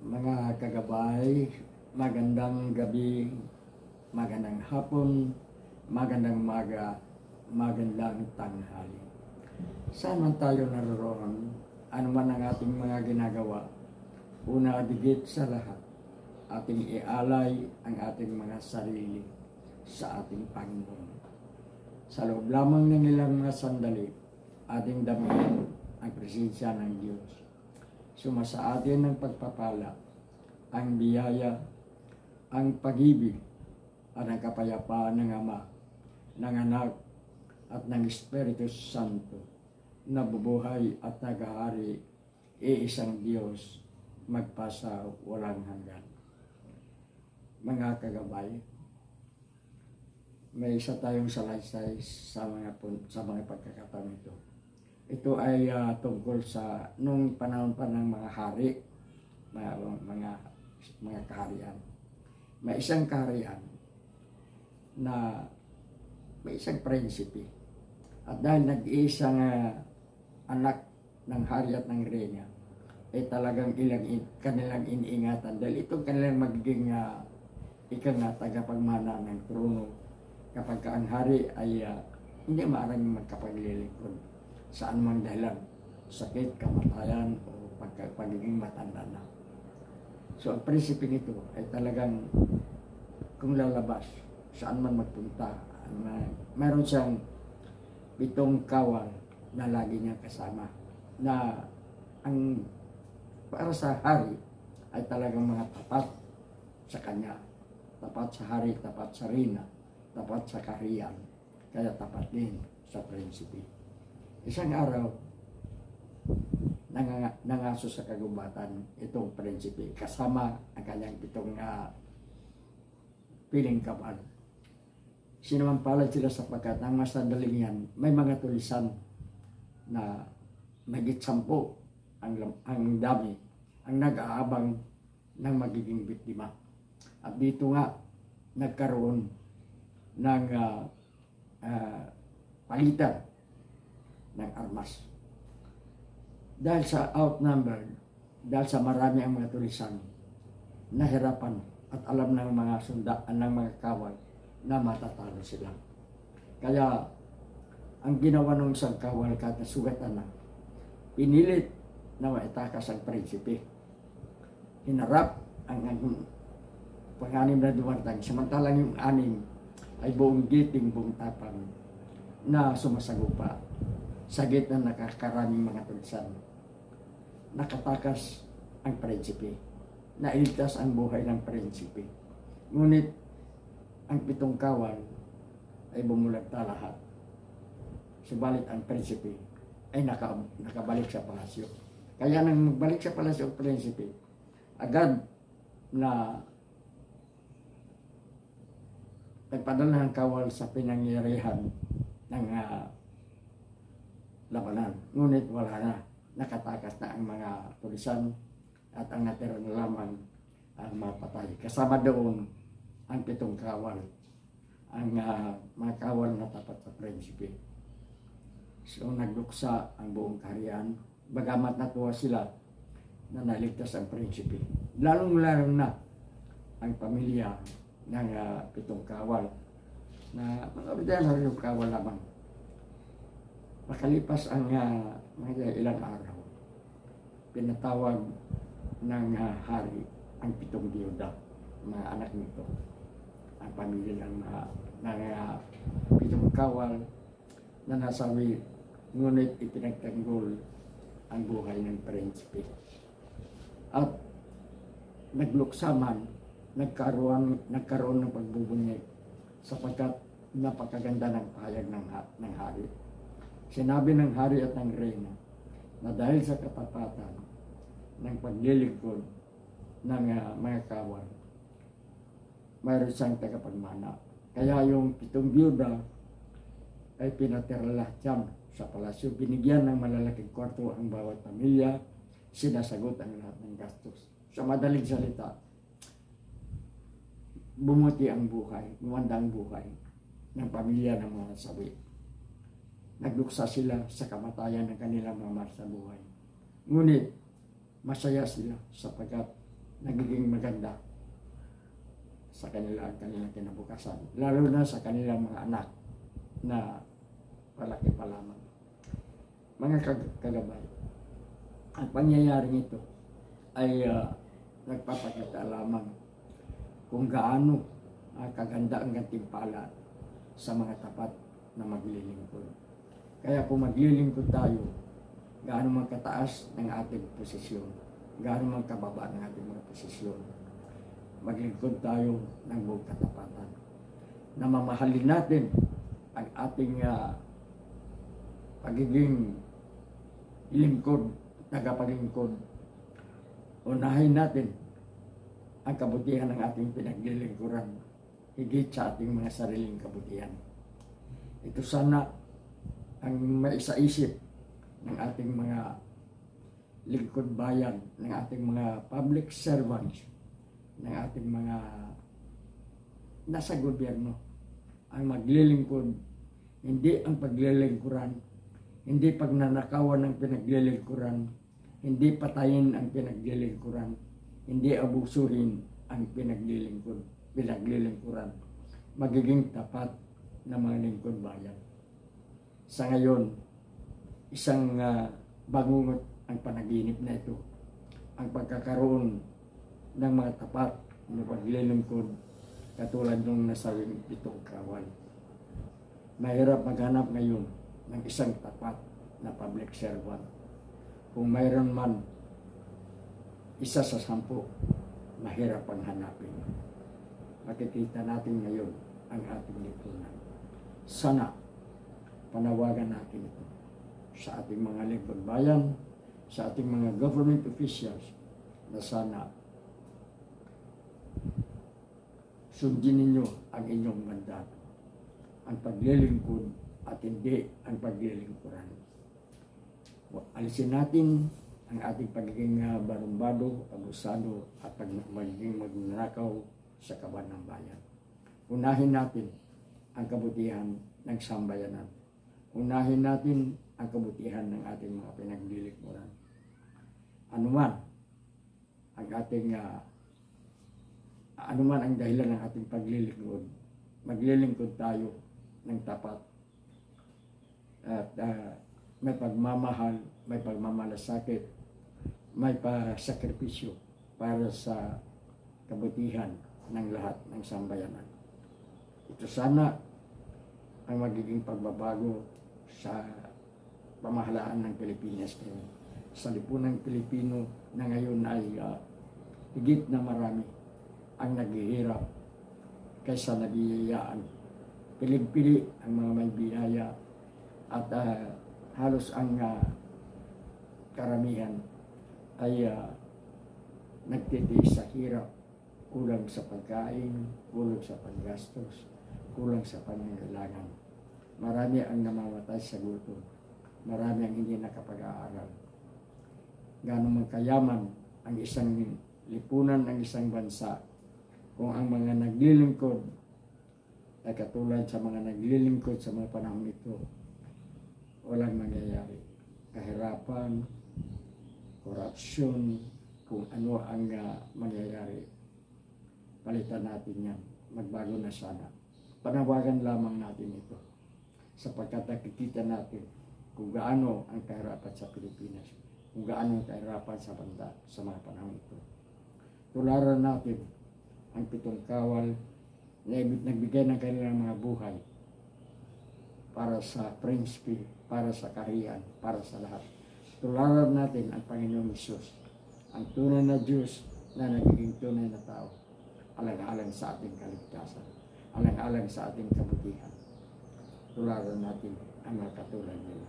Mga kagabay, magandang gabi, magandang hapon, magandang maga, magandang tanghali. Saan man tayo naroon, ano man ang ating mga ginagawa, una digit sa lahat, ating ialay ang ating mga sarili sa ating Panginoon. Sa loob lamang ng ilang mga sandali, ating damihan ang presensya ng Diyos. Sumasa atin ng pagpapala, ang biyaya, ang pag-ibig, at ang kapayapaan ng Ama, ng Anak, at ng Espiritu Santo, na bubuhay at naghahari, iisang Diyos, magpasa walang hanggan. Mga kagabay, may isa tayong salaysay sa mga pagkakataon ito. Ito ay tungkol sa nung panahon pa ng mga hari, mga kaharian. May isang kaharian na may isang prinsipe. At dahil nag-iisang anak ng hari at ng reyna, ay talagang kanilang iniingatan. Dahil itong kanilang magiging tagapagmana ng trono kapag ang hari ay hindi maaaring magkapaglilingkod saan mang dahilan, sakit, kamatayan, o pagiging matanda na. So ang prinsipe nito ay talagang kung lalabas, saan man magpunta, meron siyang 7 kawal na lagi niyang kasama, na ang para sa hari ay talagang mga tapat sa kanya, tapat sa hari, tapat sa reyna, tapat sa kaharian, kaya tapat din sa prinsipe. Isang araw, nangaso sa kagubatan itong prinsipe kasama ang kanyang 7 piling kawal. Sinampalad sila sapagkat ang masandaling yan, may mga tulisan na mahigit 10 ang dami, ang nag-aabang ng magiging biktima. At dito nga, nagkaroon ng palitan ng armas. Dahil sa outnumbered, dahil sa marami ang mga tulisan, nahirapan at alam ng mga sundaan ng mga kawal na matatalo sila. Kaya ang ginawa ng isang kawal kada sugatan na, pinilit na maitakas ang prinsipe. Hinarap ang pang-anim na dumartang, samantalang yung 6 ay buong giting, buong tapang na sumasagupa sa gitna ng nakakaraming mga tulisan. Nakatakas ang prinsipe, nailigtas ang buhay ng prinsipe. Ngunit ang 7 kawal ay bumulagta lahat. Subalit ang prinsipe ay nakabalik sa palasyo. Kaya nang magbalik sa palasyo ang prinsipe, agad na nagpadala ng kawal sa pinangyarihan ng labanan. Ngunit wala na, nakatakas na ang mga tulisan at ang natira na lamang ang mapatay. Kasama doon ang 7 kawal, ang mga kawal na tapat sa prinsipe. So nagduksa ang buong kaharian, bagamat natuwa sila na naligtas ang prinsipe. Lalong-lalo na ang pamilya ng 7 kawal, na mga ordinaryo kawal lamang. Makalipas ang mga ilang araw, pinatawag ng hari ang 7 biyuda, mga anak nito, ang pamilya ng 7 kawal na nasawi, ngunit ipinagtanggol ang buhay ng prinsipe. At nagluksaman, nagkaroon ng pagbubunyeg sapagkat napakaganda ng pahayag ng hari. Sinabi ng hari at ng reyna na dahil sa katapatan ng paglilingkod ng mga kawal, mayroon siyang tagapagmana. Kaya yung 7 biyuda ay pinatira lahat yan sa palasyo. Binigyan ng malalaking kwarto ang bawat pamilya, sinasagot ang lahat ng gastos. Sa madaling salita, bumuti ang buhay, gumanda ang buhay ng pamilya ng mga nasawi. Nagduksa sila sa kamatayan ng kanilang mga mahal sa buhay. Ngunit masaya sila sapagkat nagiging maganda sa kanilang kinabukasan, lalo na sa kanilang mga anak na palaki pa lamang. Mga kagabay, ang pangyayaring ito ay nagpapakita lamang kung gaano kaganda ang gantimpala sa mga tapat na maglilingkod. Kaya kung maglilingkod tayo, gaano man kataas ng ating posisyon, gaano man kababa ng ating mga posisyon, maglingkod tayo ng buong katapatan. Namamahalin natin ang ating pagiging lingkod, tagapaglingkod. Unahin natin ang kabutihan ng ating pinaglilingkuran, higit sa ating mga sariling kabutihan. Ito sana ang maisaisip ng ating mga lingkod bayan, ng ating mga public servants, ng ating mga nasa gobyerno. Ang maglilingkod, hindi ang paglilingkuran, hindi pagnanakawan ng pinaglilingkuran, hindi patayin ang pinaglilingkuran, hindi abusuhin ang pinaglilingkuran. Magiging tapat na mga lingkod bayan. Sa ngayon, isang bangungot ang panaginip na ito. Ang pagkakaroon ng mga tapat na paglilingkod katulad nung nasabing pitong kawal. Mahirap maghanap ngayon ng isang tapat na public servant. Kung mayroon man isa sa 10, mahirap ang hanapin. Makikita natin ngayon ang ating lipunan. Sana panawagan natin ito sa ating mga lingkod bayan, sa ating mga government officials, na sana sundin ninyo ang inyong mandato, ang paglilingkod at hindi ang paglilingkuran. Alisin natin ang ating pagiging barumbado, abusado at magiging magnanakaw sa kaban ng bayan. Unahin natin ang kabutihan ng sambayanan. Unahin natin ang kabutihan ng ating mga pinaglilingkuran. Anuman ang ating anuman ang dahilan ng ating paglilingkod, maglilingkod tayo ng tapat at may pagmamahal, may pagmamalasakit, may pasakripisyo para sa kabutihan ng lahat ng sambayanan. Ito sana ang magiging pagbabago sa pamahalaan ng Pilipinas ngayon. Sa lipunang Pilipino na ngayon ay higit na marami ang naghihirap kaysa nabiyayaan. Piling-pili ang mga may biyaya at halos ang karamihan ay nagtitiis sa hirap, kulang sa pagkain, kulang sa panggastos, kulang sa pangangailangan. Marami ang namamatay sa gutom, marami ang hindi nakapag-aaral. Gaano man kayaman ang isang lipunan ng isang bansa kung ang mga naglilingkod ay katulad sa mga naglilingkod sa mga panahon ito, walang mangyayari. Kahirapan, korupsyon, kung ano ang mangyayari. Palitan natin yan. Magbago na sana. Panawagan lamang natin ito sapagkat nakikita natin kung gaano ang kahirapan sa Pilipinas, kung gaano ang kahirapan sa banda sa mga panahon ito. Tularan natin ang pitong kawal na nagbigay ng kanilang mga buhay para sa prinsipe, para sa kaharian, para sa lahat. Tularan natin ang Panginoong Hesus, ang tunay na Diyos na nagiging tunay na tao, alang-alang sa ating kaligtasan, alang-alang sa ating kabutihan. Tularan natin ang mga katulad nila.